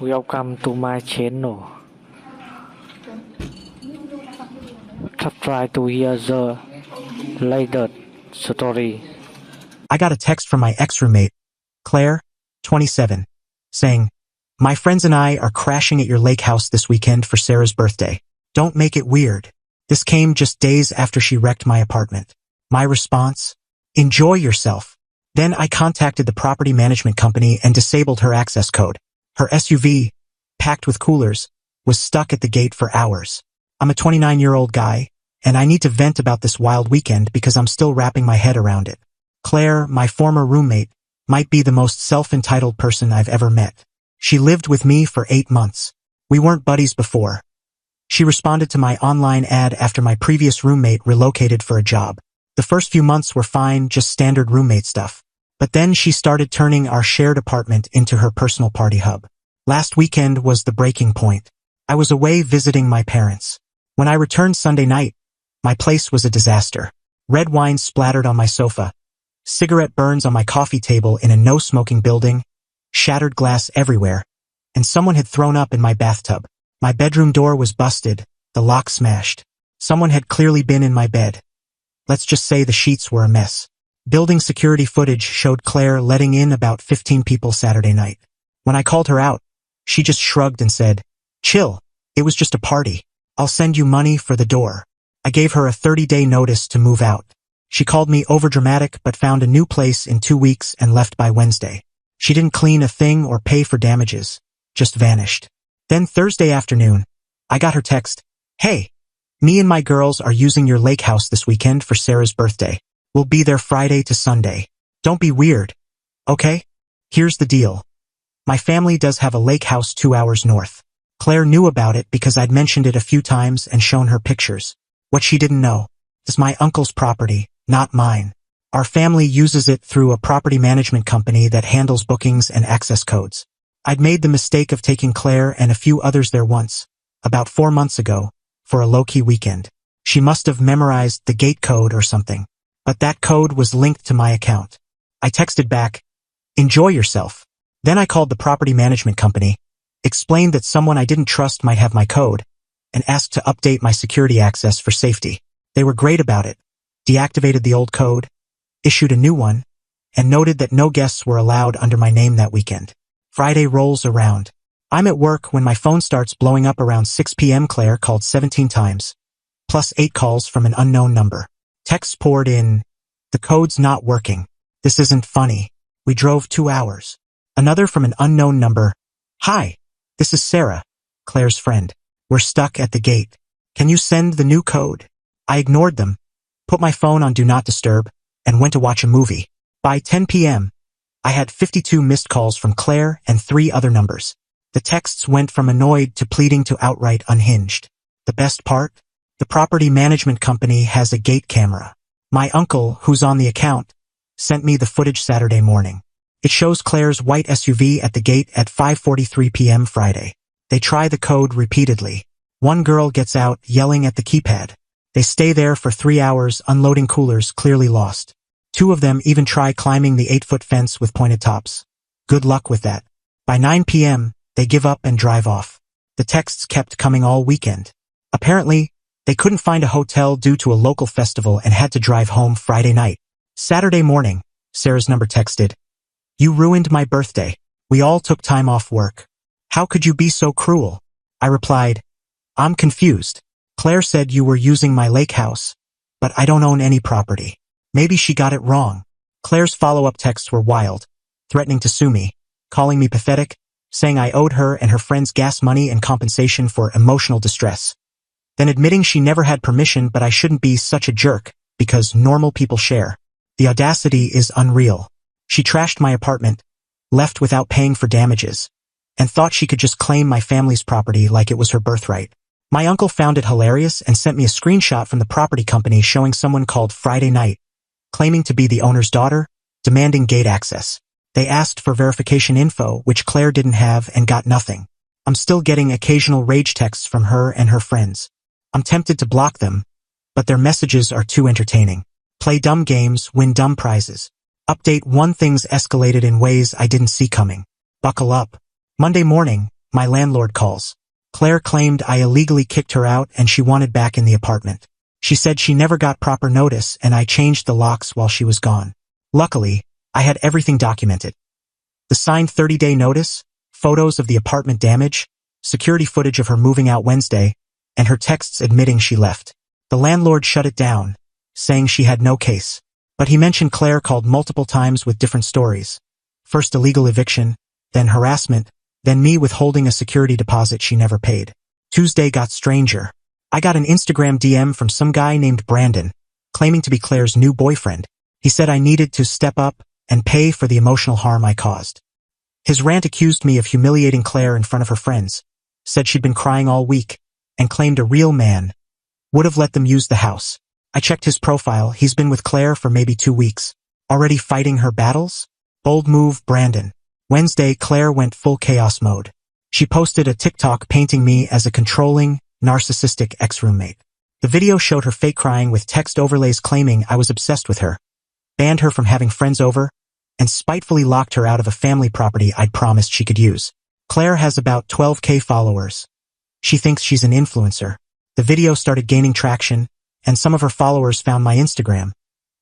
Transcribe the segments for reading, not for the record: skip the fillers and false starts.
Welcome to my channel. Try to hear the latest story. I got a text from my ex-roommate, Claire, 27, saying, "My friends and I are crashing at your lake house this weekend for Sarah's birthday. Don't make it weird." This came just days after she wrecked my apartment. My response? Enjoy yourself. Then I contacted the property management company and disabled her access code. Her SUV, packed with coolers, was stuck at the gate for hours. I'm a 29-year-old guy, and I need to vent about this wild weekend because I'm still wrapping my head around it. Claire, my former roommate, might be the most self-entitled person I've ever met. She lived with me for 8 months. We weren't buddies before. She responded to my online ad after my previous roommate relocated for a job. The first few months were fine, just standard roommate stuff. But then she started turning our shared apartment into her personal party hub. Last weekend was the breaking point. I was away visiting my parents. When I returned Sunday night, my place was a disaster. Red wine splattered on my sofa, cigarette burns on my coffee table in a no-smoking building, shattered glass everywhere, and someone had thrown up in my bathtub. My bedroom door was busted, the lock smashed. Someone had clearly been in my bed. Let's just say the sheets were a mess. Building security footage showed Claire letting in about 15 people Saturday night. When I called her out, she just shrugged and said, "Chill, it was just a party. I'll send you money for the door." I gave her a 30-day notice to move out. She called me overdramatic but found a new place in 2 weeks and left by Wednesday. She didn't clean a thing or pay for damages, just vanished. Then Thursday afternoon, I got her text, "Hey, me and my girls are using your lake house this weekend for Sarah's birthday. We'll be there Friday to Sunday. Don't be weird, okay? Here's the deal. My family does have a lake house 2 hours north. Claire knew about it because I'd mentioned it a few times and shown her pictures. What she didn't know is my uncle's property, not mine. Our family uses it through a property management company that handles bookings and access codes. I'd made the mistake of taking Claire and a few others there once, about 4 months ago, for a low-key weekend. She must have memorized the gate code or something. But that code was linked to my account. I texted back, "Enjoy yourself." Then I called the property management company, explained that someone I didn't trust might have my code, and asked to update my security access for safety. They were great about it, deactivated the old code, issued a new one, and noted that no guests were allowed under my name that weekend. Friday rolls around. I'm at work when my phone starts blowing up around 6 p.m. Claire called 17 times, plus 8 calls from an unknown number. Texts poured in, "The code's not working. This isn't funny. We drove 2 hours." Another from an unknown number, "Hi, this is Sarah, Claire's friend. We're stuck at the gate. Can you send the new code?" I ignored them, put my phone on Do Not Disturb, and went to watch a movie. By 10 p.m., I had 52 missed calls from Claire and 3 other numbers. The texts went from annoyed to pleading to outright unhinged. The best part? The property management company has a gate camera. My uncle, who's on the account, sent me the footage Saturday morning. It shows Claire's white SUV at the gate at 5:43 p.m. Friday. They try the code repeatedly. One girl gets out yelling at the keypad. They stay there for 3 hours unloading coolers clearly lost. 2 of them even try climbing the 8-foot fence with pointed tops. Good luck with that. By 9 p.m., they give up and drive off. The texts kept coming all weekend. Apparently, they couldn't find a hotel due to a local festival and had to drive home Friday night. Saturday morning, Sarah's number texted, "You ruined my birthday. We all took time off work. How could you be so cruel?" I replied, "I'm confused. Claire said you were using my lake house, but I don't own any property. Maybe she got it wrong." Claire's follow-up texts were wild, threatening to sue me, calling me pathetic, saying I owed her and her friends gas money and compensation for emotional distress. Then admitting she never had permission but I shouldn't be such a jerk, because normal people share. The audacity is unreal. She trashed my apartment, left without paying for damages, and thought she could just claim my family's property like it was her birthright. My uncle found it hilarious and sent me a screenshot from the property company showing someone called Friday Night, claiming to be the owner's daughter, demanding gate access. They asked for verification info, which Claire didn't have, and got nothing. I'm still getting occasional rage texts from her and her friends. I'm tempted to block them, but their messages are too entertaining. Play dumb games, win dumb prizes. Update 1 Things escalated in ways I didn't see coming. Buckle up. Monday morning, My landlord calls. Claire claimed I illegally kicked her out and she wanted back in the apartment. She said she never got proper notice and I changed the locks while she was gone. Luckily, I had everything documented. The signed 30-day notice, photos of the apartment damage, security footage of her moving out Wednesday, and her texts admitting she left. The landlord shut it down, saying she had no case. But he mentioned Claire called multiple times with different stories. First illegal eviction, then harassment, then me withholding a security deposit she never paid. Tuesday got stranger. I got an Instagram DM from some guy named Brandon, claiming to be Claire's new boyfriend. He said I needed to step up and pay for the emotional harm I caused. His rant accused me of humiliating Claire in front of her friends, said she'd been crying all week, and claimed a real man would have let them use the house. I checked his profile. He's been with Claire for maybe 2 weeks. Already fighting her battles? Bold move, Brandon. Wednesday, Claire went full chaos mode. She posted a TikTok painting me as a controlling, narcissistic ex-roommate. The video showed her fake crying with text overlays claiming I was obsessed with her, banned her from having friends over, and spitefully locked her out of a family property I'd promised she could use. Claire has about 12K followers. She thinks she's an influencer. The video started gaining traction, and some of her followers found my Instagram,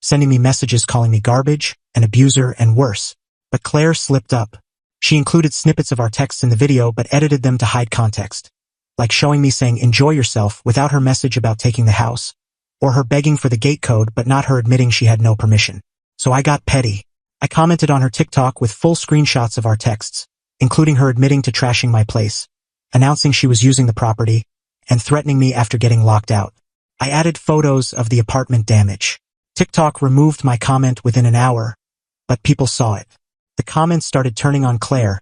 sending me messages calling me garbage, an abuser, and worse. But Claire slipped up. She included snippets of our texts in the video but edited them to hide context, like showing me saying enjoy yourself without her message about taking the house, or her begging for the gate code but not her admitting she had no permission. So I got petty. I commented on her TikTok with full screenshots of our texts, including her admitting to trashing my place, announcing she was using the property, and threatening me after getting locked out. I added photos of the apartment damage. TikTok removed my comment within an hour, but people saw it. The comments started turning on Claire,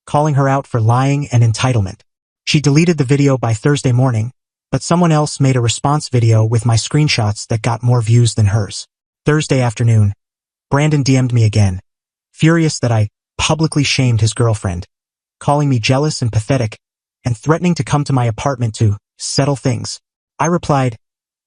calling her out for lying and entitlement. She deleted the video by Thursday morning, but someone else made a response video with my screenshots that got more views than hers. Thursday afternoon, Brandon DM'd me again, furious that I publicly shamed his girlfriend, calling me jealous and pathetic, and threatening to come to my apartment to settle things. I replied,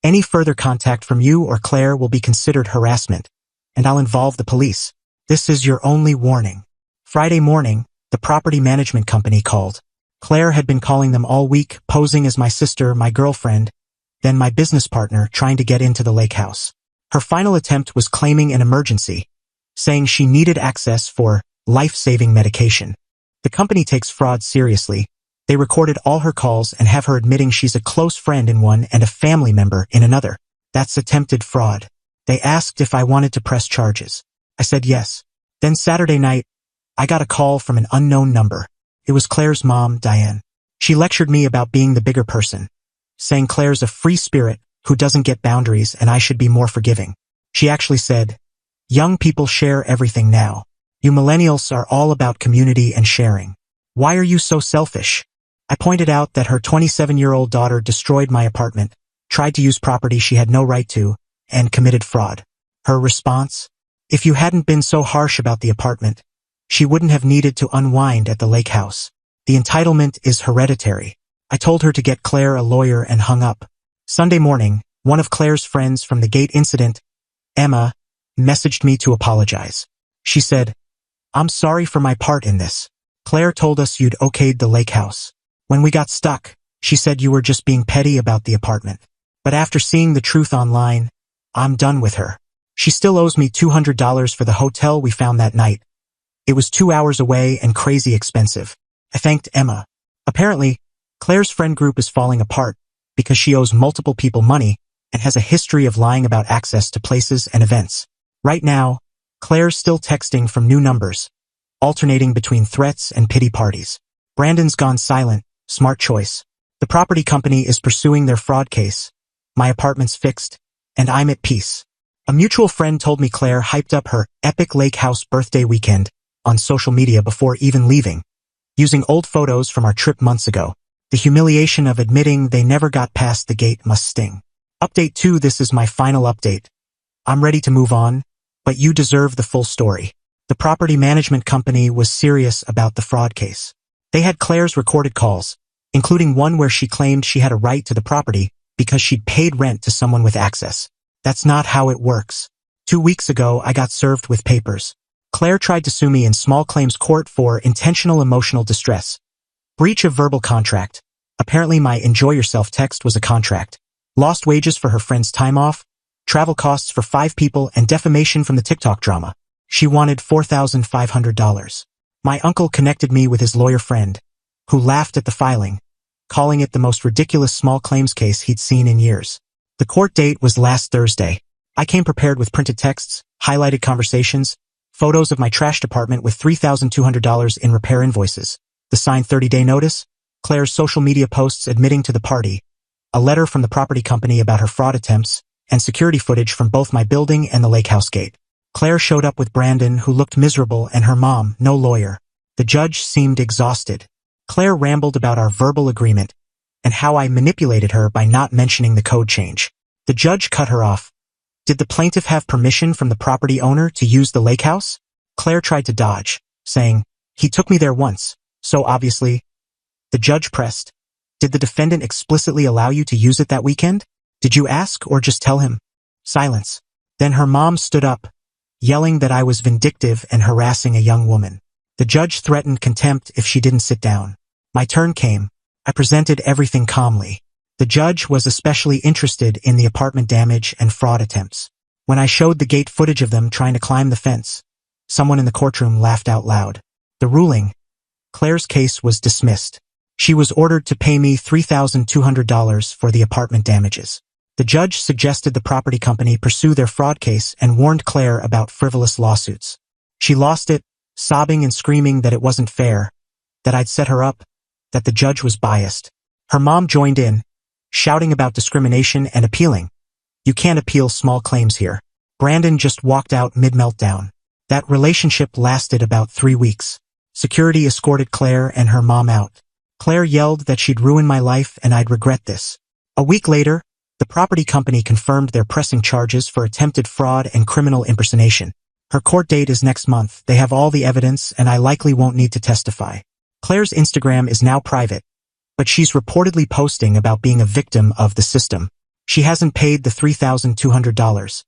any further contact from you or Claire will be considered harassment, and I'll involve the police. This is your only warning. Friday morning, the property management company called. Claire had been calling them all week, posing as my sister, my girlfriend, then my business partner trying to get into the lake house. Her final attempt was claiming an emergency, saying she needed access for life-saving medication. The company takes fraud seriously. They recorded all her calls and have her admitting she's a close friend in one and a family member in another. That's attempted fraud. They asked if I wanted to press charges. I said yes. Then Saturday night, I got a call from an unknown number. It was Claire's mom, Diane. She lectured me about being the bigger person, saying Claire's a free spirit who doesn't get boundaries and I should be more forgiving. She actually said, young people share everything now. You millennials are all about community and sharing. Why are you so selfish? I pointed out that her 27-year-old daughter destroyed my apartment, tried to use property she had no right to, and committed fraud. Her response? If you hadn't been so harsh about the apartment, she wouldn't have needed to unwind at the lake house. The entitlement is hereditary. I told her to get Claire a lawyer and hung up. Sunday morning, one of Claire's friends from the gate incident, Emma, messaged me to apologize. She said, I'm sorry for my part in this. Claire told us you'd okayed the lake house. When we got stuck, she said you were just being petty about the apartment. But after seeing the truth online, I'm done with her. She still owes me $200 for the hotel we found that night. It was 2 hours away and crazy expensive. I thanked Emma. Apparently, Claire's friend group is falling apart because she owes multiple people money and has a history of lying about access to places and events. Right now, Claire's still texting from new numbers, alternating between threats and pity parties. Brandon's gone silent, smart choice. The property company is pursuing their fraud case. My apartment's fixed, and I'm at peace. A mutual friend told me Claire hyped up her epic lake house birthday weekend on social media before even leaving, using old photos from our trip months ago. The humiliation of admitting they never got past the gate must sting. Update 2. This is my final update. I'm ready to move on, but you deserve the full story. The property management company was serious about the fraud case. They had Claire's recorded calls, including one where she claimed she had a right to the property because she'd paid rent to someone with access. That's not how it works. 2 weeks ago, I got served with papers. Claire tried to sue me in small claims court for intentional emotional distress, Breach of verbal contract. Apparently my enjoy yourself text was a contract. Lost wages for her friend's time off, travel costs for 5 people, and defamation from the TikTok drama. She wanted $4,500. My uncle connected me with his lawyer friend, who laughed at the filing, calling it the most ridiculous small claims case he'd seen in years. The court date was last Thursday. I came prepared with printed texts, highlighted conversations, photos of my trashed apartment with $3,200 in repair invoices, the signed 30-day notice, Claire's social media posts admitting to the party, a letter from the property company about her fraud attempts, and security footage from both my building and the lake house gate. Claire showed up with Brandon, who looked miserable, and her mom, no lawyer. The judge seemed exhausted. Claire rambled about our verbal agreement and how I manipulated her by not mentioning the code change. The judge cut her off. Did the plaintiff have permission from the property owner to use the lake house? Claire tried to dodge, saying, he took me there once, so obviously. The judge pressed. Did the defendant explicitly allow you to use it that weekend? Did you ask or just tell him? Silence. Then her mom stood up, yelling that I was vindictive and harassing a young woman. The judge threatened contempt if she didn't sit down. My turn came. I presented everything calmly. The judge was especially interested in the apartment damage and fraud attempts. When I showed the gate footage of them trying to climb the fence, someone in the courtroom laughed out loud. The ruling. Claire's case was dismissed. She was ordered to pay me $3,200 for the apartment damages. The judge suggested the property company pursue their fraud case and warned Claire about frivolous lawsuits. She lost it, sobbing and screaming that it wasn't fair, that I'd set her up, that the judge was biased. Her mom joined in, shouting about discrimination and appealing. You can't appeal small claims here. Brandon just walked out mid-meltdown. That relationship lasted about 3 weeks. Security escorted Claire and her mom out. Claire yelled that she'd ruin my life and I'd regret this. A week later, the property company confirmed they're pressing charges for attempted fraud and criminal impersonation. Her court date is next month. They have all the evidence and I likely won't need to testify. Claire's Instagram is now private, but she's reportedly posting about being a victim of the system. She hasn't paid the $3,200,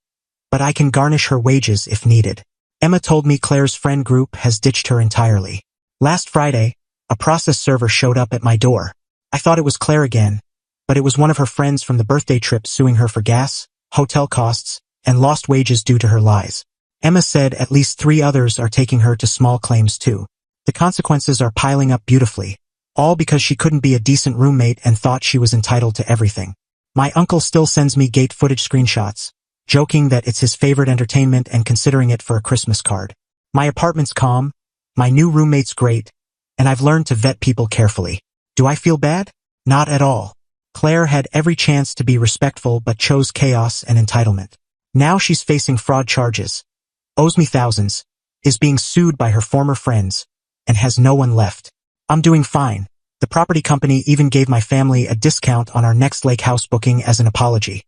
but I can garnish her wages if needed. Emma told me Claire's friend group has ditched her entirely. Last Friday, a process server showed up at my door. I thought it was Claire again, but it was one of her friends from the birthday trip suing her for gas, hotel costs, and lost wages due to her lies. Emma said at least 3 others are taking her to small claims too. The consequences are piling up beautifully, all because she couldn't be a decent roommate and thought she was entitled to everything. My uncle still sends me gate footage screenshots, joking that it's his favorite entertainment and considering it for a Christmas card. My apartment's calm, my new roommate's great, and I've learned to vet people carefully. Do I feel bad? Not at all. Claire had every chance to be respectful but chose chaos and entitlement. Now she's facing fraud charges, owes me thousands, is being sued by her former friends, and has no one left. I'm doing fine. The property company even gave my family a discount on our next lake house booking as an apology,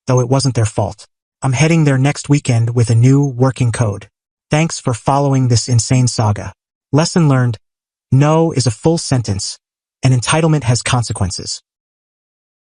though it wasn't their fault. I'm heading there next weekend with a new working code. Thanks for following this insane saga. Lesson learned. No is a full sentence, and entitlement has consequences.